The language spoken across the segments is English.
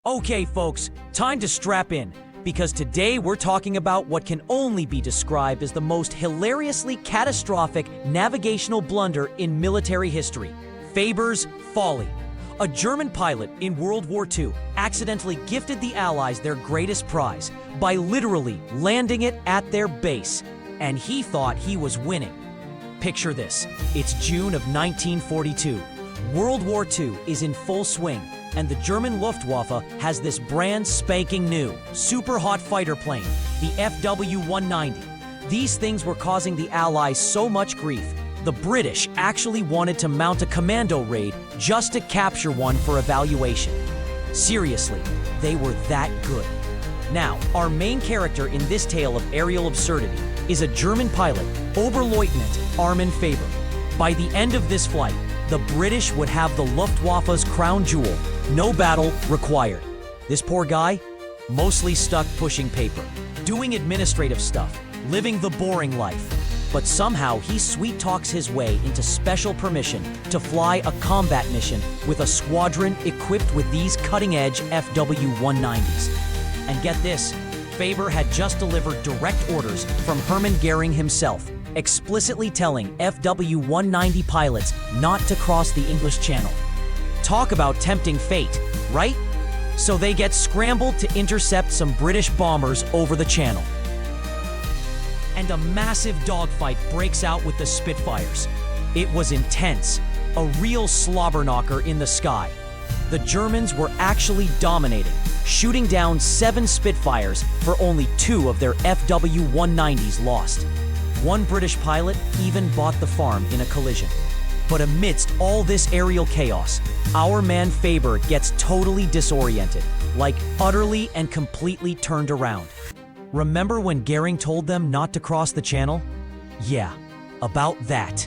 Okay, folks, time to strap in, because today we're talking about what can only be described as the most hilariously catastrophic navigational blunder in military history, Faber's Folly. A German pilot in World War II accidentally gifted the Allies their greatest prize by literally landing it at their base, and he thought he was winning. Picture this, it's June of 1942. World War II is in full swing, and the German Luftwaffe has this brand spanking new, super hot fighter plane, the FW-190. These things were causing the Allies so much grief, the British actually wanted to mount a commando raid just to capture one for evaluation. Seriously, they were that good. Now, our main character in this tale of aerial absurdity is a German pilot, Oberleutnant Armin Faber. By the end of this flight, the British would have the Luftwaffe's crown jewel, no battle required. This poor guy, mostly stuck pushing paper, doing administrative stuff, living the boring life. But somehow he sweet-talks his way into special permission to fly a combat mission with a squadron equipped with these cutting-edge FW-190s. And get this, Faber had just delivered direct orders from Hermann Goering himself, explicitly telling FW-190 pilots not to cross the English Channel. Talk about tempting fate, right? So they get scrambled to intercept some British bombers over the channel. And a massive dogfight breaks out with the Spitfires. It was intense, a real slobber knocker in the sky. The Germans were actually dominating, shooting down 7 Spitfires for only 2 of their FW-190s lost. One British pilot even bought the farm in a collision. But amidst all this aerial chaos, our man Faber gets totally disoriented, like utterly and completely turned around. Remember when Goering told them not to cross the channel? Yeah, about that.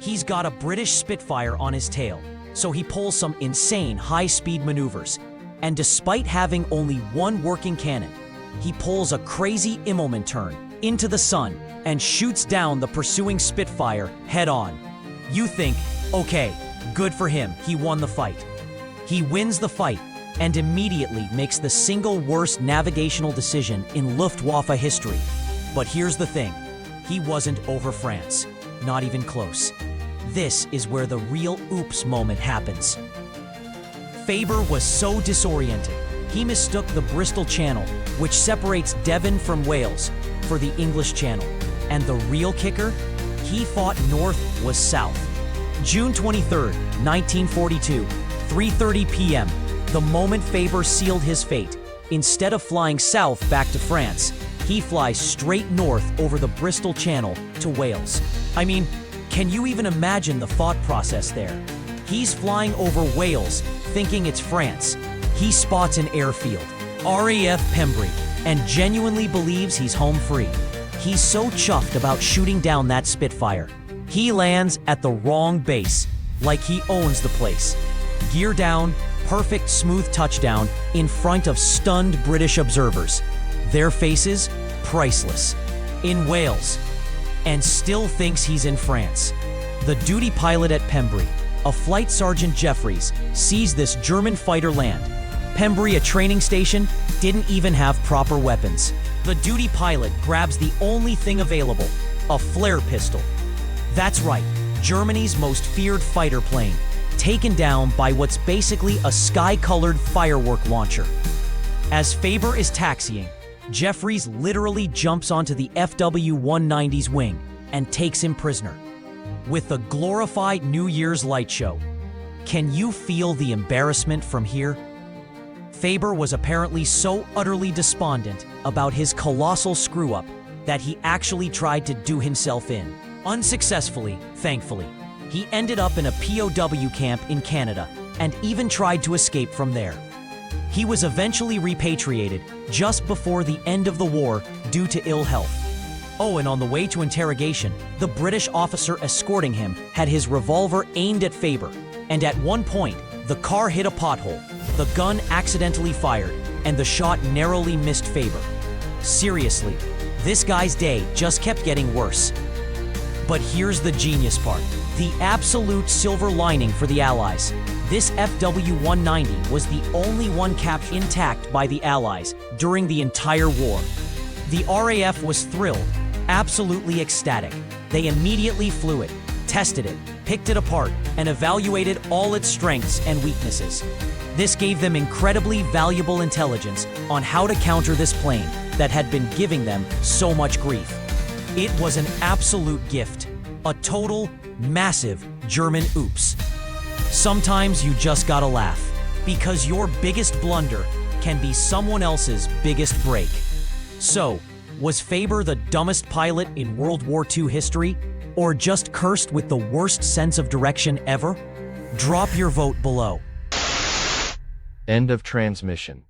He's got a British Spitfire on his tail, so he pulls some insane high-speed maneuvers. And despite having only one working cannon, he pulls a crazy Immelmann turn into the sun and shoots down the pursuing Spitfire head-on. You think, okay, good for him, he won the fight. He wins the fight and immediately makes the single worst navigational decision in Luftwaffe history. But here's the thing, he wasn't over France, not even close. This is where the real oops moment happens. Faber was so disoriented, he mistook the Bristol Channel, which separates Devon from Wales, for the English Channel. And the real kicker? He thought north was south. June 23rd, 1942, 3:30 p.m., the moment Faber sealed his fate. Instead of flying south back to France, he flies straight north over the Bristol Channel to Wales. I mean, can you even imagine the thought process there? He's flying over Wales, thinking it's France. He spots an airfield, RAF Pembrey, and genuinely believes he's home free. He's so chuffed about shooting down that Spitfire. He lands at the wrong base, like he owns the place. Gear down, perfect smooth touchdown in front of stunned British observers. Their faces, priceless. In Wales, and still thinks he's in France. The duty pilot at Pembrey, a Flight Sergeant Jeffries, sees this German fighter land. Pembrey, a training station, didn't even have proper weapons. The duty pilot grabs the only thing available, a flare pistol. That's right, Germany's most feared fighter plane, taken down by what's basically a sky-colored firework launcher. As Faber is taxiing, Jeffries literally jumps onto the FW-190's wing and takes him prisoner. With the glorified New Year's light show. Can you feel the embarrassment from here? Faber was apparently so utterly despondent about his colossal screw-up that he actually tried to do himself in. Unsuccessfully, thankfully. He ended up in a POW camp in Canada and even tried to escape from there. He was eventually repatriated just before the end of the war due to ill health. Oh, and on the way to interrogation, the British officer escorting him had his revolver aimed at Faber, and at one point, the car hit a pothole. The gun accidentally fired, and the shot narrowly missed Faber. Seriously, this guy's day just kept getting worse. But here's the genius part. The absolute silver lining for the Allies. This FW-190 was the only one kept intact by the Allies during the entire war. The RAF was thrilled, absolutely ecstatic. They immediately flew it, tested it, picked it apart, and evaluated all its strengths and weaknesses. This gave them incredibly valuable intelligence on how to counter this plane that had been giving them so much grief. It was an absolute gift, a total, massive German oops. Sometimes you just gotta laugh, because your biggest blunder can be someone else's biggest break. So, was Faber the dumbest pilot in World War II history, or just cursed with the worst sense of direction ever? Drop your vote below. End of transmission.